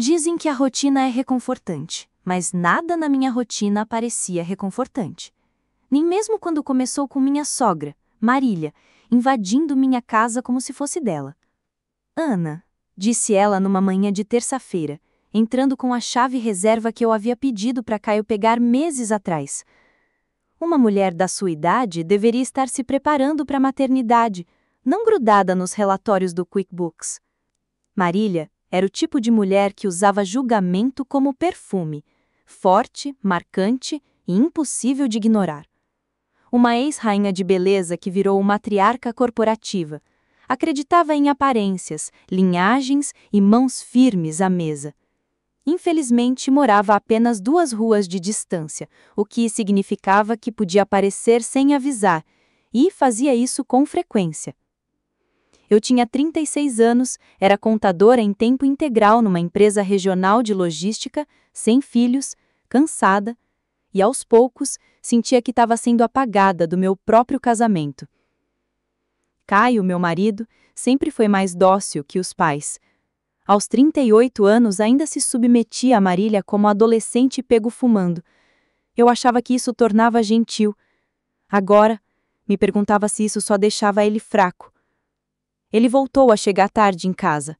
Dizem que a rotina é reconfortante, mas nada na minha rotina parecia reconfortante. Nem mesmo quando começou com minha sogra, Marília, invadindo minha casa como se fosse dela. Ana, disse ela numa manhã de terça-feira, entrando com a chave reserva que eu havia pedido para Caio pegar meses atrás. Uma mulher da sua idade deveria estar se preparando para a maternidade, não grudada nos relatórios do QuickBooks. Marília era o tipo de mulher que usava julgamento como perfume, forte, marcante e impossível de ignorar. Uma ex-rainha de beleza que virou matriarca corporativa. Acreditava em aparências, linhagens e mãos firmes à mesa. Infelizmente, morava a apenas 2 ruas de distância, o que significava que podia aparecer sem avisar, e fazia isso com frequência. Eu tinha 36 anos, era contadora em tempo integral numa empresa regional de logística, sem filhos, cansada, e aos poucos sentia que estava sendo apagada do meu próprio casamento. Caio, meu marido, sempre foi mais dócil que os pais. Aos 38 anos ainda se submetia a Marília como adolescente pego fumando. Eu achava que isso tornava gentil. Agora, me perguntava se isso só deixava ele fraco. Ele voltou a chegar tarde em casa.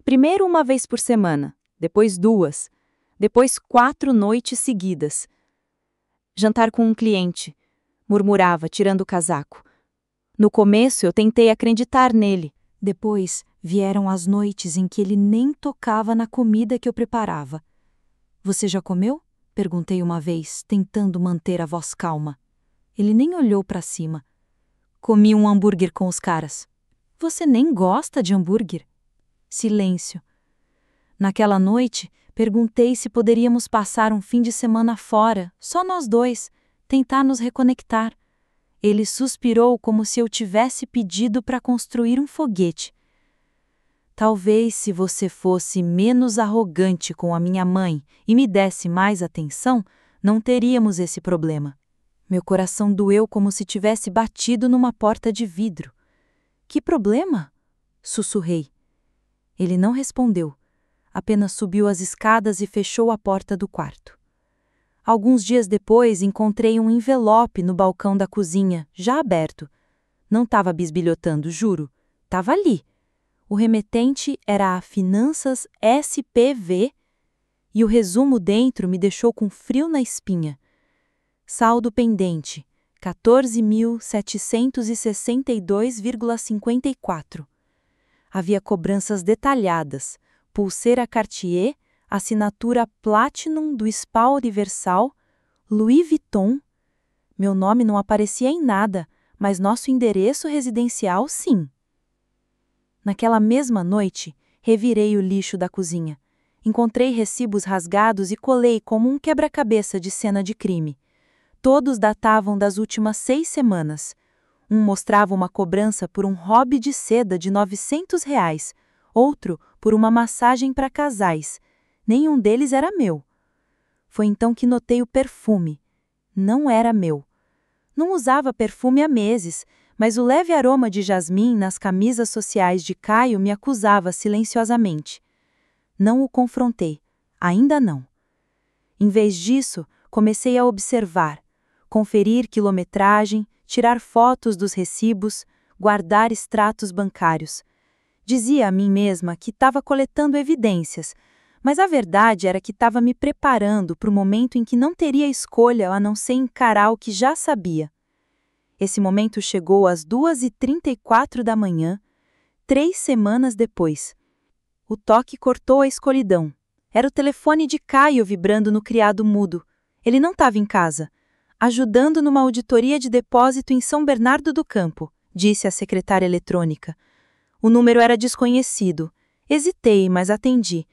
Primeiro 1 vez por semana, depois 2, depois 4 noites seguidas. Jantar com um cliente, murmurava, tirando o casaco. No começo eu tentei acreditar nele. Depois vieram as noites em que ele nem tocava na comida que eu preparava. Você já comeu? Perguntei uma vez, tentando manter a voz calma. Ele nem olhou para cima. Comi um hambúrguer com os caras. Você nem gosta de hambúrguer? Silêncio. Naquela noite, perguntei se poderíamos passar um fim de semana fora, só nós dois, tentar nos reconectar. Ele suspirou como se eu tivesse pedido para construir um foguete. Talvez se você fosse menos arrogante com a minha mãe e me desse mais atenção, não teríamos esse problema. Meu coração doeu como se tivesse batido numa porta de vidro. Que problema? Sussurrei. Ele não respondeu. Apenas subiu as escadas e fechou a porta do quarto. Alguns dias depois, encontrei um envelope no balcão da cozinha, já aberto. Não estava bisbilhotando, juro. Estava ali. O remetente era a Finanças SPV e o resumo dentro me deixou com frio na espinha. Saldo pendente, 14.762,54. Havia cobranças detalhadas, pulseira Cartier, assinatura Platinum do Spa Universal, Louis Vuitton. Meu nome não aparecia em nada, mas nosso endereço residencial sim. Naquela mesma noite, revirei o lixo da cozinha. Encontrei recibos rasgados e colei como um quebra-cabeça de cena de crime. Todos datavam das últimas 6 semanas. Um mostrava uma cobrança por um hobby de seda de R$ 900, outro por uma massagem para casais. Nenhum deles era meu. Foi então que notei o perfume. Não era meu. Não usava perfume há meses, mas o leve aroma de jasmim nas camisas sociais de Caio me acusava silenciosamente. Não o confrontei. Ainda não. Em vez disso, comecei a observar, conferir quilometragem, tirar fotos dos recibos, guardar extratos bancários. Dizia a mim mesma que estava coletando evidências, mas a verdade era que estava me preparando para o momento em que não teria escolha a não ser encarar o que já sabia. Esse momento chegou às 2h34 da manhã, 3 semanas depois. O toque cortou a escuridão. Era o telefone de Caio vibrando no criado mudo. Ele não estava em casa. Ajudando numa auditoria de depósito em São Bernardo do Campo, disse a secretária eletrônica. O número era desconhecido. Hesitei, mas atendi.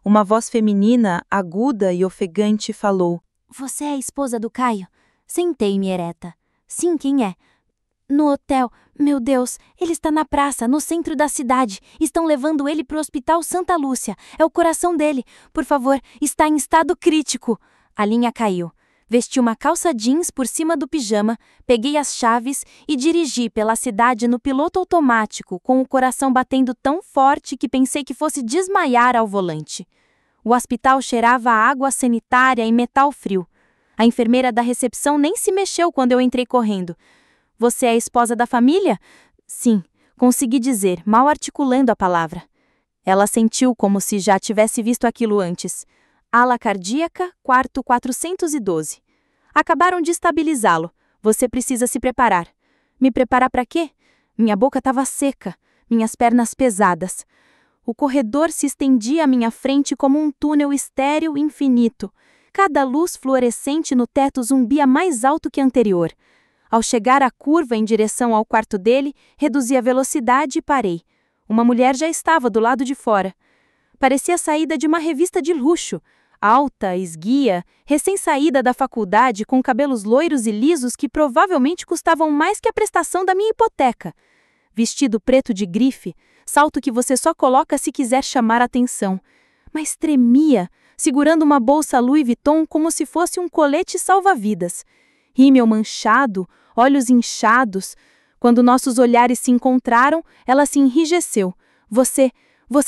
Uma voz feminina, aguda e ofegante, falou: Você é a esposa do Caio? Sentei-me ereta. Sim, quem é? No hotel. Meu Deus, ele está na praça, no centro da cidade. Estão levando ele para o Hospital Santa Lúcia. É o coração dele. Por favor, está em estado crítico. A linha caiu. Vesti uma calça jeans por cima do pijama, peguei as chaves e dirigi pela cidade no piloto automático, com o coração batendo tão forte que pensei que fosse desmaiar ao volante. O hospital cheirava a água sanitária e metal frio. A enfermeira da recepção nem se mexeu quando eu entrei correndo. Você é a esposa da família? Sim, consegui dizer, mal articulando a palavra. Ela sentiu como se já tivesse visto aquilo antes. Ala cardíaca, quarto 412. Acabaram de estabilizá-lo. Você precisa se preparar. Me preparar para quê? Minha boca estava seca, minhas pernas pesadas. O corredor se estendia à minha frente como um túnel estéril infinito. Cada luz fluorescente no teto zumbia mais alto que a anterior. Ao chegar à curva em direção ao quarto dele, reduzi a velocidade e parei. Uma mulher já estava do lado de fora. Parecia saída de uma revista de luxo. Alta, esguia, recém-saída da faculdade, com cabelos loiros e lisos que provavelmente custavam mais que a prestação da minha hipoteca. Vestido preto de grife, salto que você só coloca se quiser chamar atenção. Mas tremia, segurando uma bolsa Louis Vuitton como se fosse um colete salva-vidas. Rímel manchado, olhos inchados. Quando nossos olhares se encontraram, ela se enrijeceu. Você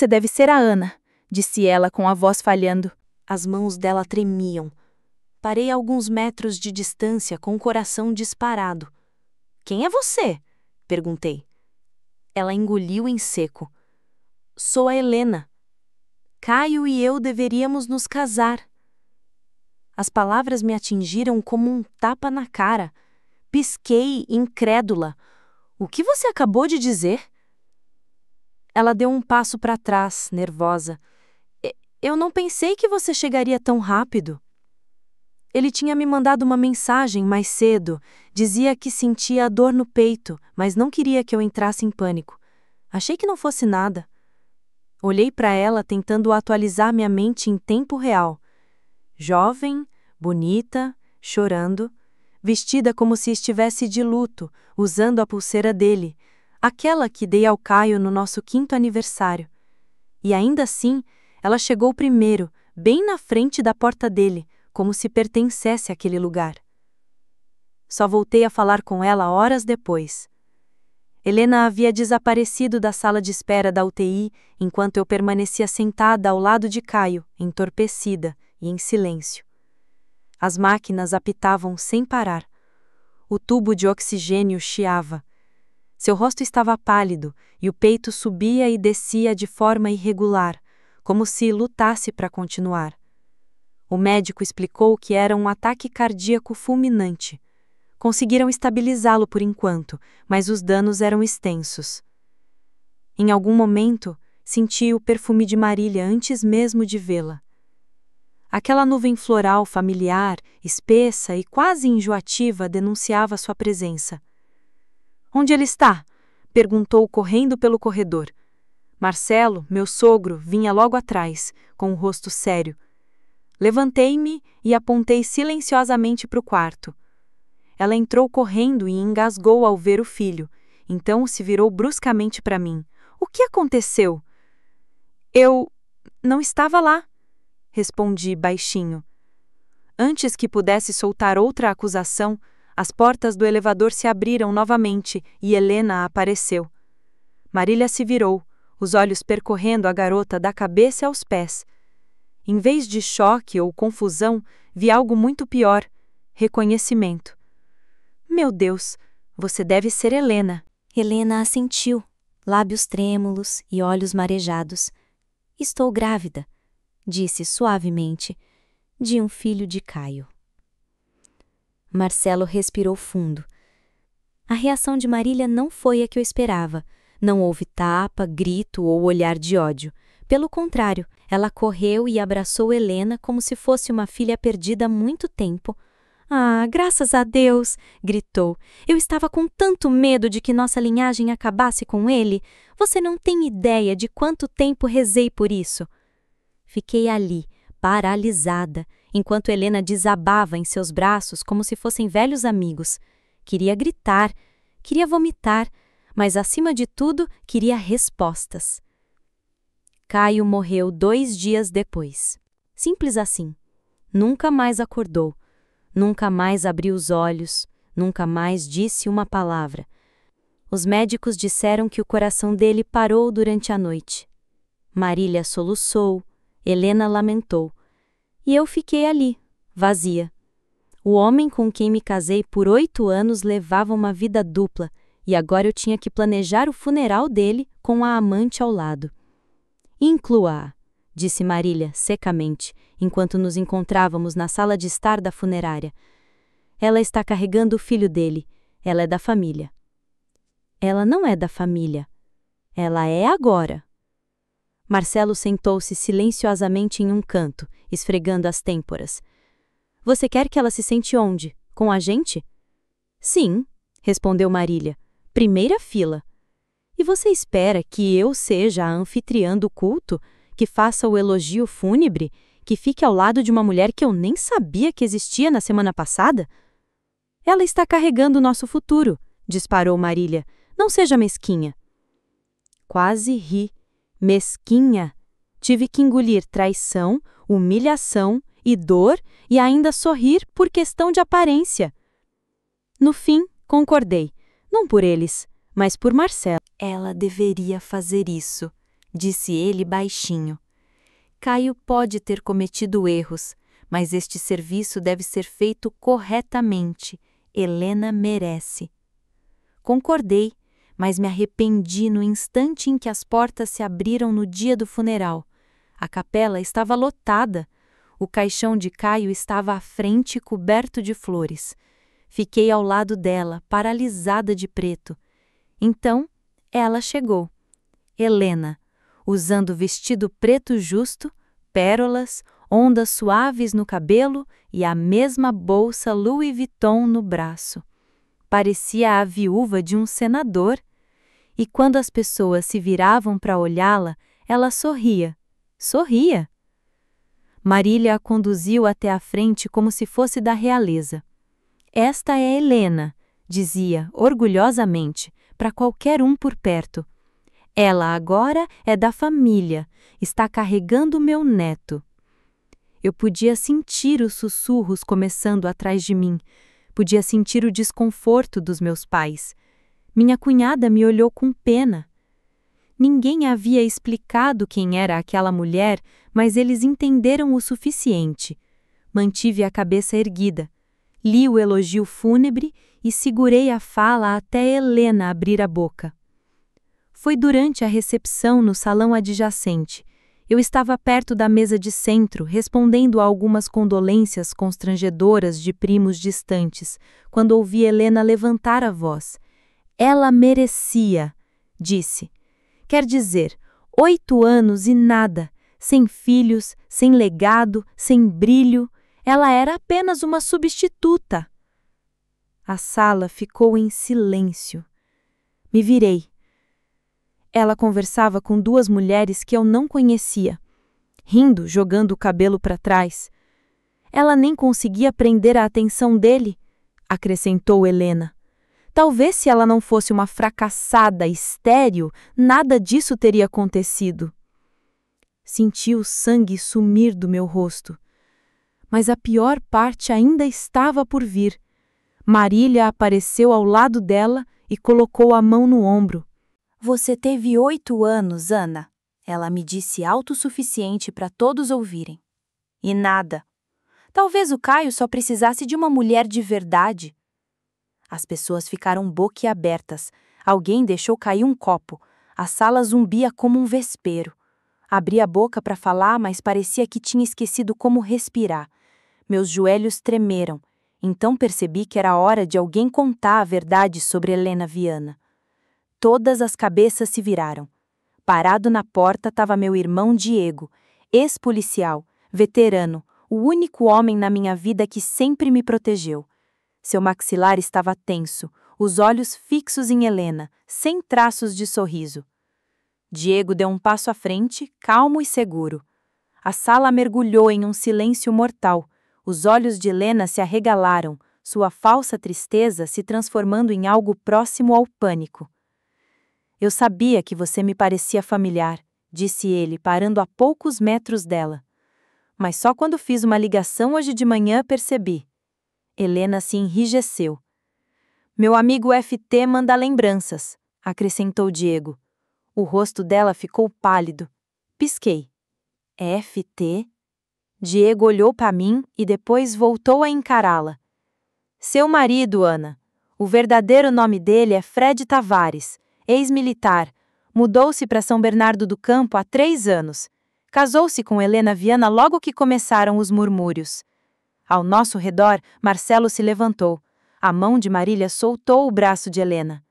deve ser a Ana, disse ela com a voz falhando. As mãos dela tremiam. Parei a alguns metros de distância com o coração disparado. Quem é você? Perguntei. Ela engoliu em seco. Sou a Helena. Caio e eu deveríamos nos casar. As palavras me atingiram como um tapa na cara. Pisquei, incrédula. O que você acabou de dizer? Ela deu um passo para trás, nervosa. Eu não pensei que você chegaria tão rápido. Ele tinha me mandado uma mensagem mais cedo. Dizia que sentia dor no peito, mas não queria que eu entrasse em pânico. Achei que não fosse nada. Olhei para ela tentando atualizar minha mente em tempo real. Jovem, bonita, chorando, vestida como se estivesse de luto, usando a pulseira dele, aquela que dei ao Caio no nosso 5º aniversário. E ainda assim, ela chegou primeiro, bem na frente da porta dele, como se pertencesse àquele lugar. Só voltei a falar com ela horas depois. Helena havia desaparecido da sala de espera da UTI enquanto eu permanecia sentada ao lado de Caio, entorpecida e em silêncio. As máquinas apitavam sem parar. O tubo de oxigênio chiava. Seu rosto estava pálido e o peito subia e descia de forma irregular, como se lutasse para continuar. O médico explicou que era um ataque cardíaco fulminante. Conseguiram estabilizá-lo por enquanto, mas os danos eram extensos. Em algum momento, senti o perfume de Marília antes mesmo de vê-la. Aquela nuvem floral familiar, espessa e quase enjoativa denunciava sua presença. Onde ele está? Perguntou correndo pelo corredor. Marcelo, meu sogro, vinha logo atrás, com o rosto sério. Levantei-me e apontei silenciosamente para o quarto. Ela entrou correndo e engasgou ao ver o filho, então se virou bruscamente para mim. O que aconteceu? Eu não estava lá, respondi baixinho. Antes que pudesse soltar outra acusação, as portas do elevador se abriram novamente e Helena apareceu. Marília se virou, os olhos percorrendo a garota da cabeça aos pés. Em vez de choque ou confusão, vi algo muito pior: reconhecimento. Meu Deus, você deve ser Helena. Helena assentiu, lábios trêmulos e olhos marejados. Estou grávida, disse suavemente, de um filho de Caio. Marcelo respirou fundo. A reação de Marília não foi a que eu esperava. Não houve tapa, grito ou olhar de ódio. Pelo contrário, ela correu e abraçou Helena como se fosse uma filha perdida há muito tempo. Ah, graças a Deus! Gritou. Eu estava com tanto medo de que nossa linhagem acabasse com ele. Você não tem ideia de quanto tempo rezei por isso. Fiquei ali, paralisada, enquanto Helena desabava em seus braços como se fossem velhos amigos. Queria gritar, queria vomitar, mas acima de tudo, queria respostas. Caio morreu 2 dias depois. Simples assim. Nunca mais acordou. Nunca mais abriu os olhos, nunca mais disse uma palavra. Os médicos disseram que o coração dele parou durante a noite. Marília soluçou, Helena lamentou. E eu fiquei ali, vazia. O homem com quem me casei por 8 anos levava uma vida dupla, e agora eu tinha que planejar o funeral dele com a amante ao lado. Inclua-a, disse Marília secamente, enquanto nos encontrávamos na sala de estar da funerária. Ela está carregando o filho dele. Ela é da família. Ela não é da família. Ela é agora. Marcelo sentou-se silenciosamente em um canto, esfregando as têmporas. Você quer que ela se sente onde? Com a gente? Sim, respondeu Marília. Primeira fila. E você espera que eu seja a anfitriã do culto, que faça o elogio fúnebre, que fique ao lado de uma mulher que eu nem sabia que existia na semana passada? Ela está carregando o nosso futuro, disparou Marília. Não seja mesquinha. Quase ri. Mesquinha. Tive que engolir traição, humilhação e dor e ainda sorrir por questão de aparência. No fim, concordei. Não por eles, mas por Marcelo. Ela deveria fazer isso, disse ele baixinho. Caio pode ter cometido erros, mas este serviço deve ser feito corretamente. Helena merece. Concordei, mas me arrependi no instante em que as portas se abriram no dia do funeral. A capela estava lotada. O caixão de Caio estava à frente coberto de flores. Fiquei ao lado dela, paralisada de preto. Então, ela chegou. Helena, usando vestido preto justo, pérolas, ondas suaves no cabelo e a mesma bolsa Louis Vuitton no braço. Parecia a viúva de um senador. E quando as pessoas se viravam para olhá-la, ela sorria. Sorria. Marília a conduziu até a frente como se fosse da realeza. Esta é Helena, dizia, orgulhosamente, para qualquer um por perto. Ela agora é da família, está carregando meu neto. Eu podia sentir os sussurros começando atrás de mim, podia sentir o desconforto dos meus pais. Minha cunhada me olhou com pena. Ninguém havia explicado quem era aquela mulher, mas eles entenderam o suficiente. Mantive a cabeça erguida. Li o elogio fúnebre e segurei a fala até Helena abrir a boca. Foi durante a recepção no salão adjacente. Eu estava perto da mesa de centro, respondendo a algumas condolências constrangedoras de primos distantes, quando ouvi Helena levantar a voz. Ela merecia, disse. Quer dizer, 8 anos e nada, sem filhos, sem legado, sem brilho. Ela era apenas uma substituta. A sala ficou em silêncio. Me virei. Ela conversava com 2 mulheres que eu não conhecia, rindo, jogando o cabelo para trás. Ela nem conseguia prender a atenção dele, acrescentou Helena. Talvez se ela não fosse uma fracassada estéril, nada disso teria acontecido. Senti o sangue sumir do meu rosto. Mas a pior parte ainda estava por vir. Marília apareceu ao lado dela e colocou a mão no ombro. Você teve 8 anos, Ana, ela me disse autossuficiente para todos ouvirem. E nada. Talvez o Caio só precisasse de uma mulher de verdade. As pessoas ficaram boquiabertas. Alguém deixou cair um copo. A sala zumbia como um vespeiro. Abri a boca para falar, mas parecia que tinha esquecido como respirar. Meus joelhos tremeram. Então percebi que era hora de alguém contar a verdade sobre Helena Viana. Todas as cabeças se viraram. Parado na porta estava meu irmão Diego, ex-policial, veterano, o único homem na minha vida que sempre me protegeu. Seu maxilar estava tenso, os olhos fixos em Helena, sem traços de sorriso. Diego deu um passo à frente, calmo e seguro. A sala mergulhou em um silêncio mortal. Os olhos de Helena se arregalaram, sua falsa tristeza se transformando em algo próximo ao pânico. Eu sabia que você me parecia familiar, disse ele, parando a poucos metros dela. Mas só quando fiz uma ligação hoje de manhã percebi. Helena se enrijeceu. Meu amigo FT manda lembranças, acrescentou Diego. O rosto dela ficou pálido. Pisquei. FT? Diego olhou para mim e depois voltou a encará-la. Seu marido, Ana. O verdadeiro nome dele é Fred Tavares, ex-militar. Mudou-se para São Bernardo do Campo há 3 anos. Casou-se com Helena Viana logo que começaram os murmúrios. Ao nosso redor, Marcelo se levantou. A mão de Marília soltou o braço de Helena.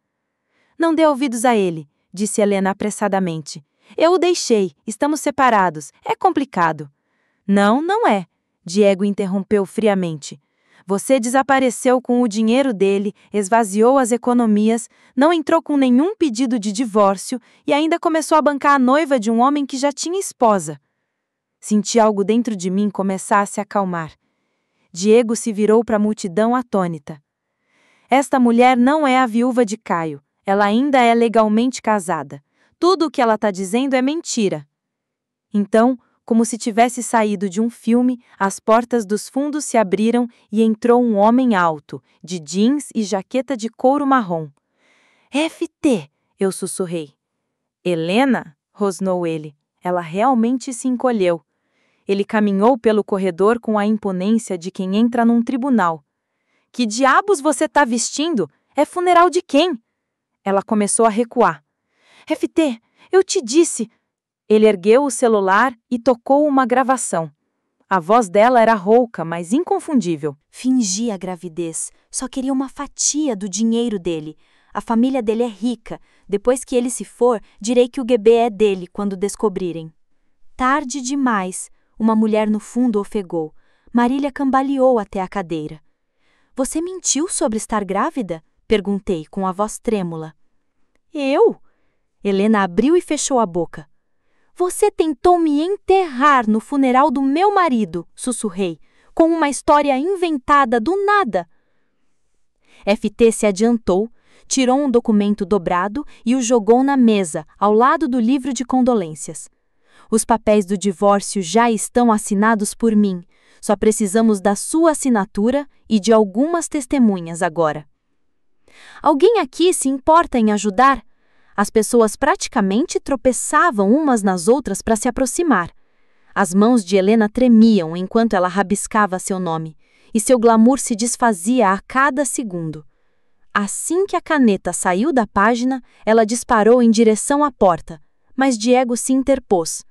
Não dê ouvidos a ele, disse Helena apressadamente. Eu o deixei, estamos separados, é complicado. Não, não é, Diego interrompeu friamente. Você desapareceu com o dinheiro dele, esvaziou as economias, não entrou com nenhum pedido de divórcio e ainda começou a bancar a noiva de um homem que já tinha esposa. Senti algo dentro de mim começar a se acalmar. Diego se virou para a multidão atônita. Esta mulher não é a viúva de Caio, ela ainda é legalmente casada. Tudo o que ela está dizendo é mentira. Então, como se tivesse saído de um filme, as portas dos fundos se abriram e entrou um homem alto, de jeans e jaqueta de couro marrom. FT, eu sussurrei. Helena? Rosnou ele. Ela realmente se encolheu. Ele caminhou pelo corredor com a imponência de quem entra num tribunal. Que diabos você está vestindo? É funeral de quem? Ela começou a recuar. FT, eu te disse... Ele ergueu o celular e tocou uma gravação. A voz dela era rouca, mas inconfundível. Fingi a gravidez. Só queria uma fatia do dinheiro dele. A família dele é rica. Depois que ele se for, direi que o bebê é dele quando descobrirem. Tarde demais. Uma mulher no fundo ofegou. Marília cambaleou até a cadeira. Você mentiu sobre estar grávida? Perguntei com a voz trêmula. Eu? Helena abriu e fechou a boca. Você tentou me enterrar no funeral do meu marido, sussurrei, com uma história inventada do nada. FT se adiantou, tirou um documento dobrado e o jogou na mesa, ao lado do livro de condolências. Os papéis do divórcio já estão assinados por mim. Só precisamos da sua assinatura e de algumas testemunhas agora. Alguém aqui se importa em ajudar? As pessoas praticamente tropeçavam umas nas outras para se aproximar. As mãos de Helena tremiam enquanto ela rabiscava seu nome, e seu glamour se desfazia a cada segundo. Assim que a caneta saiu da página, ela disparou em direção à porta, mas Diego se interpôs.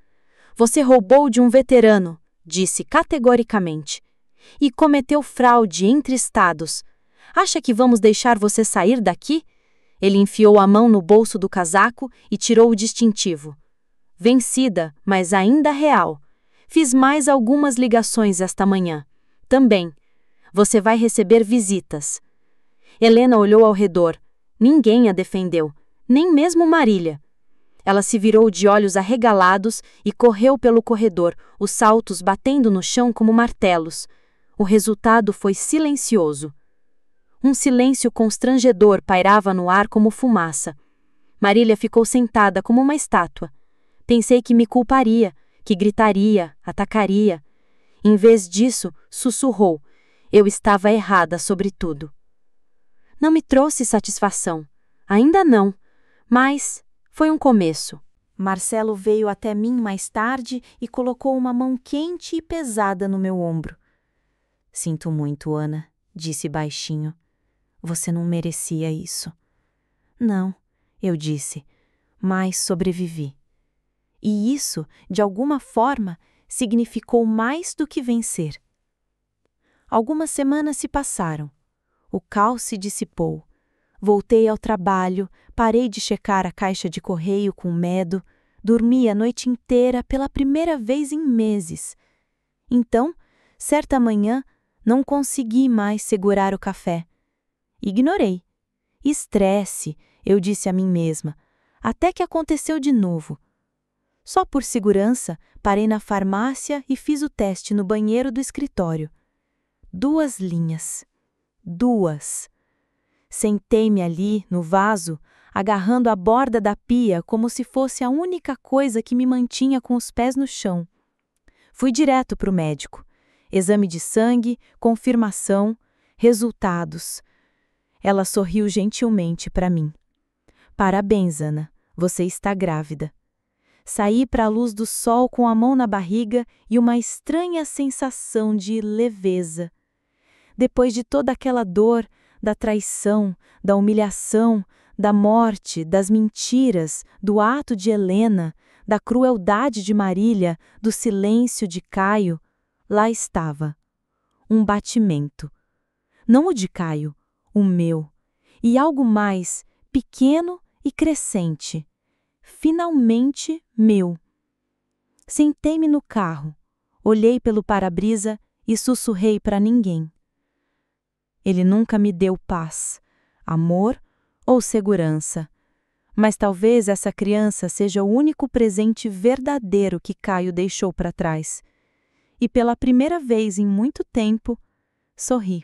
Você roubou de um veterano, disse categoricamente, e cometeu fraude entre estados. Acha que vamos deixar você sair daqui? Ele enfiou a mão no bolso do casaco e tirou o distintivo. Vencida, mas ainda real. Fiz mais algumas ligações esta manhã. Também. Você vai receber visitas. Helena olhou ao redor. Ninguém a defendeu, nem mesmo Marília. Ela se virou de olhos arregalados e correu pelo corredor, os saltos batendo no chão como martelos. O resultado foi silencioso. Um silêncio constrangedor pairava no ar como fumaça. Marília ficou sentada como uma estátua. Pensei que me culparia, que gritaria, atacaria. Em vez disso, sussurrou. Eu estava errada sobre tudo. Não me trouxe satisfação. Ainda não. Mas foi um começo. Marcelo veio até mim mais tarde e colocou uma mão quente e pesada no meu ombro. Sinto muito, Ana, disse baixinho. Você não merecia isso. Não, eu disse, mas sobrevivi. E isso, de alguma forma, significou mais do que vencer. Algumas semanas se passaram. O caos se dissipou. Voltei ao trabalho, parei de checar a caixa de correio com medo, dormi a noite inteira pela primeira vez em meses. Então, certa manhã, não consegui mais segurar o café. Ignorei. Estresse, eu disse a mim mesma, até que aconteceu de novo. Só por segurança, parei na farmácia e fiz o teste no banheiro do escritório. 2 linhas. 2. Sentei-me ali, no vaso, agarrando a borda da pia como se fosse a única coisa que me mantinha com os pés no chão. Fui direto para o médico. Exame de sangue, confirmação, resultados. Ela sorriu gentilmente para mim. Parabéns, Ana. Você está grávida. Saí para a luz do sol com a mão na barriga e uma estranha sensação de leveza. Depois de toda aquela dor, da traição, da humilhação, da morte, das mentiras, do ato de Helena, da crueldade de Marília, do silêncio de Caio, lá estava. Um batimento. Não o de Caio, o meu. E algo mais, pequeno e crescente. Finalmente meu. Sentei-me no carro, olhei pelo para-brisa e sussurrei para ninguém. Ele nunca me deu paz, amor ou segurança. Mas talvez essa criança seja o único presente verdadeiro que Caio deixou para trás. E pela primeira vez em muito tempo, sorri.